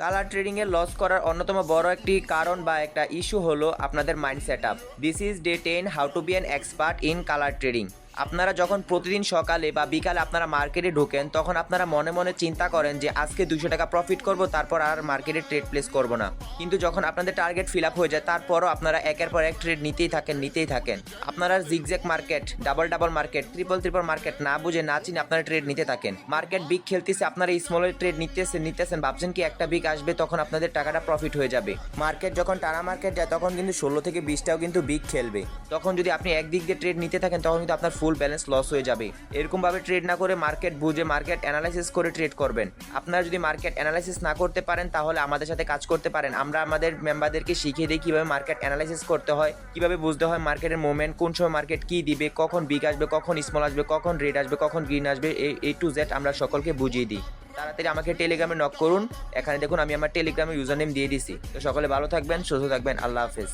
Colour ট্রেডিংয়ে loss করার অন্যতম বড় একটি কারণ বা একটা ইস্যু হলো আপনাদের mind set up. This is day 10 how to be an expert in colour trading. আপনারা যখন প্রতিদিন সকালে বা বিকালে আপনারা মার্কেটে ঢোকেন, তখন আপনারা মনে মনে চিন্তা করেন যে আজকে 200 টাকা প্রফিট করব, তারপর আর মার্কেটে ট্রেড প্লেস করব না। কিন্তু যখন আপনাদের টার্গেট ফিল আপ হয়ে যায়, তারপরও আপনারা একের পর এক ট্রেড নিতেই থাকেন। আপনারা zigzag market, double market, triple market না বুঝে না চিনে আপনারা ট্রেড নিতে থাকেন। মার্কেট বিগ খেলতেছে, আপনারা স্মলের ট্রেড নিতেছেন, ভাবছেন কি একটা বিগ আসবে, তখন আপনাদের টাকাটা প্রফিট হয়ে যাবে। মার্কেট যখন টানা মার্কেট যায়, তখন কিন্তু 16 থেকে 20টাও কিন্তু বিগ খেলবে। তখন যদি আপনি একদিক দিয়ে ট্রেড নিতে থাকেন, তখন কিন্তু আপনার ফুল ব্যালেন্স লস হয়ে যাবে। এরকমভাবে ট্রেড না করে মার্কেট বুঝে, মার্কেট অ্যানালাইসিস করে ট্রেড করবেন। আপনারা যদি মার্কেট অ্যানালাইসিস না করতে পারেন, তাহলে আমাদের সাথে কাজ করতে পারেন। আমরা আমাদের মেম্বারদেরকে শিখিয়ে দিই কীভাবে মার্কেট অ্যানালাইসিস করতে হয়, কীভাবে বুঝতে হয় মার্কেটের মুভমেন্ট, কোন সময় মার্কেট কী দিবে, কখন বিগ আসবে, কখন স্মল আসবে, কখন রেড আসবে, কখন গ্রিন আসবে, এ টু জেড আমরা সকলকে বুঝিয়ে দিই। তাড়াতাড়ি আমাকে টেলিগ্রামে নক করুন। এখানে দেখুন আমি আমার টেলিগ্রামে ইউজার নেম দিয়ে দিছি। তো সকলে ভালো থাকবেন, সুস্থ থাকবেন। আল্লাহ হাফেজ।